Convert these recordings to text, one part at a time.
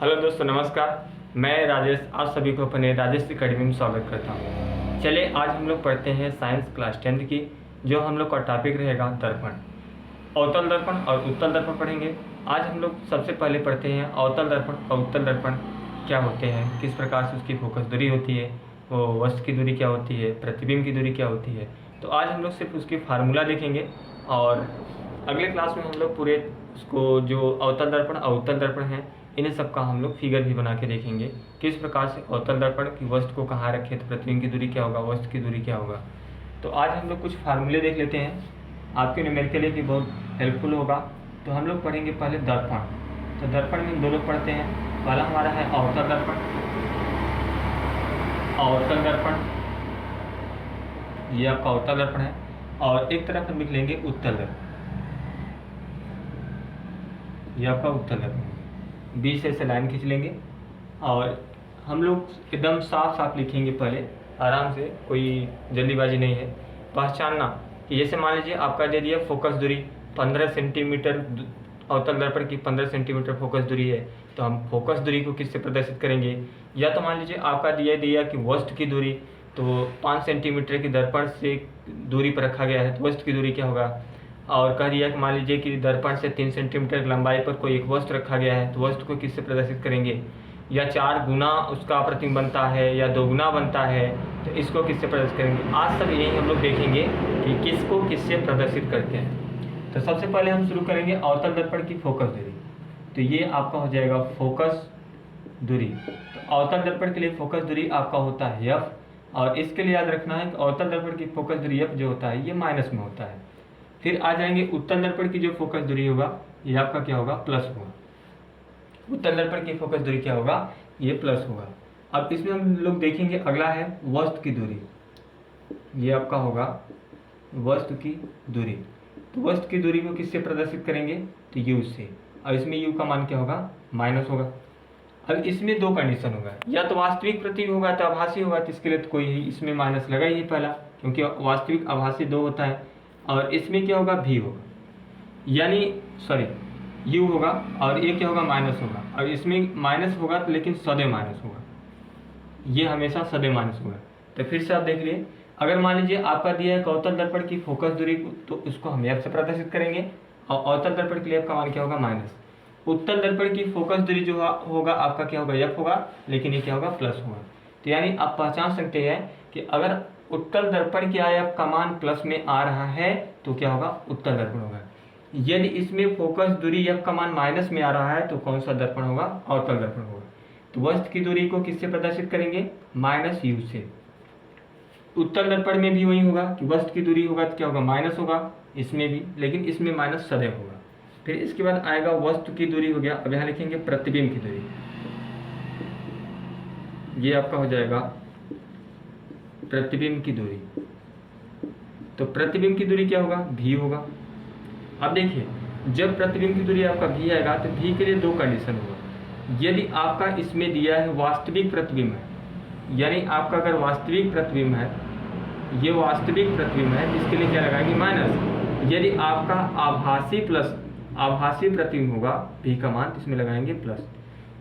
Hello दोस्तों, नमस्कार। मैं राजेश आप सभी को अपने राजेश एकेडमी में स्वागत करता हूँ। चलिए आज हम लोग पढ़ते हैं साइंस क्लास 10th की, जो हम लोग का टॉपिक रहेगा दर्पण। अवतल दर्पण और उत्तल दर्पण पढ़ेंगे। आज हम लोग सबसे पहले पढ़ते हैं अवतल दर्पण और उत्तल दर्पण क्या होते हैं, किस प्रकार से उसकी फोकस दूरी होती है, वो वस्तु की दूरी क्या होती है, प्रतिबिंब की दूरी क्या होती है। तो आज हम लोग सिर्फ उसकी फार्मूला देखेंगे और अगले क्लास में हम लोग पूरे उसको जो अवतल दर्पण और उत्तल दर्पण है इन्हें सबका हम लोग फिगर भी बना के देखेंगे, किस प्रकार से अवतल दर्पण की वस्तु को कहाँ रखें तो प्रतिबिंब की दूरी क्या होगा, वस्तु की दूरी क्या होगा। तो आज हम लोग कुछ फार्मूले देख लेते हैं, आपके लिए मेरे के लिए भी बहुत हेल्पफुल होगा। तो हम लोग पढ़ेंगे पहले दर्पण। तो दर्पण में दो लोग पढ़ते हैं। पहला हमारा है अवतल दर्पण। अवतल दर्पण ये आपका अवतल दर्पण है और एक तरफ हम लिख लेंगे उत्तल दर्पण। ये आपका उत्तल दर्पण, बीच से ऐसे लाइन खींच लेंगे और हम लोग एकदम साफ साफ लिखेंगे पहले, आराम से, कोई जल्दीबाजी नहीं है। पहचानना कि जैसे मान लीजिए आपका दे दिया फोकस दूरी 15 सेंटीमीटर, अवतल दर्पण की 15 सेंटीमीटर फोकस दूरी है, तो हम फोकस दूरी को किससे प्रदर्शित करेंगे। या तो मान लीजिए आपका दिया कि वस्तु की दूरी तो 5 सेंटीमीटर की दर्पण से दूरी पर रखा गया है, तो वस्तु की दूरी क्या होगा। और कह दिया कि मान लीजिए कि दर्पण से 3 सेंटीमीटर लंबाई पर कोई एक वस्तु रखा गया है, तो वस्तु को किससे प्रदर्शित करेंगे। या 4 गुना उसका प्रतिबिंब बनता है या 2 गुना बनता है, तो इसको किससे प्रदर्शित करेंगे। आज सब यही हम लोग देखेंगे कि किसको किससे प्रदर्शित करते हैं। तो सबसे पहले हम शुरू करेंगे अवतल दर्पण की फोकस दूरी। तो ये आपका हो जाएगा फोकस दूरी। तो अवतल दर्पण के लिए फोकस दूरी आपका होता है एफ, और इसके लिए याद रखना है कि अवतल दर्पण की फोकस दूरी एफ जो होता है ये माइनस में होता है। फिर आ जाएंगे उत्तल दर्पण की जो फोकस दूरी होगा ये आपका क्या होगा, प्लस होगा। उत्तल दर्पण की फोकस दूरी क्या होगा, ये प्लस होगा। अब इसमें हम लोग देखेंगे अगला है वस्तु की दूरी। ये आपका होगा वस्तु की दूरी। तो वस्तु की दूरी को किससे प्रदर्शित करेंगे, तो यू से, और इसमें यू का मान क्या होगा, माइनस होगा। अब इसमें दो कंडीशन होगा, या तो वास्तविक प्रतिबिंब होगा तो आभासी होगा, तो इसके लिए तो कोई ही इसमें माइनस लगा ही पहला, क्योंकि वास्तविक आभासी दो होता है। और इसमें क्या होगा, भी होगा, यानी सॉरी यू होगा, और ये क्या होगा, माइनस होगा। और इसमें माइनस होगा तो लेकिन सदैव माइनस होगा, ये हमेशा सदैव माइनस होगा। तो फिर से आप देख लिए, अगर मान लीजिए आपका दिया है अवतल दर्पण की फोकस दूरी तो उसको हम एफ से प्रदर्शित करेंगे, और अवतल दर्पण के लिए आपका मान क्या होगा, माइनस। उत्तल दर्पण की फोकस दूरी जो होगा आपका क्या होगा, एफ होगा, लेकिन ये क्या होगा, प्लस होगा। तो यानी आप पहचान सकते हैं कि अगर उत्तल दर्पण की एफ का मान प्लस में आ रहा है तो क्या होगा, उत्तल दर्पण होगा। यदि इसमें फोकस दूरी एफ का मान माइनस में आ रहा है तो कौन सा दर्पण होगा, अवतल दर्पण होगा। तो वस्तु की दूरी को किससे प्रदर्शित करेंगे, माइनस यू से। उत्तल दर्पण में भी वही होगा कि वस्तु की दूरी होगा तो क्या होगा, माइनस होगा, इसमें भी, लेकिन इसमें माइनस सदैव होगा। फिर इसके बाद आएगा वस्तु की दूरी हो गया। अब यहाँ लिखेंगे प्रतिबिंब की दूरी। ये आपका हो जाएगा प्रतिबिंब की दूरी। तो प्रतिबिंब की दूरी क्या होगा, भी होगा। अब देखिए, जब प्रतिबिंब की दूरी आपका भी आएगा तो भी के लिए दो कंडीशन होगा। यदि आपका इसमें दिया है वास्तविक प्रतिबिंब है, यानी आपका अगर वास्तविक प्रतिबिंब है, ये वास्तविक प्रतिबिंब है, इसके लिए क्या लगाएंगे, माइनस। यदि आपका आभासी प्रतिबिंब होगा भी का मान, इसमें लगाएंगे प्लस।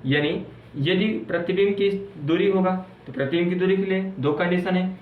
यानी यदि प्रतिबिंब की दूरी होगा तो प्रतिबिंब की दूरी के लिए दो कंडीशन है,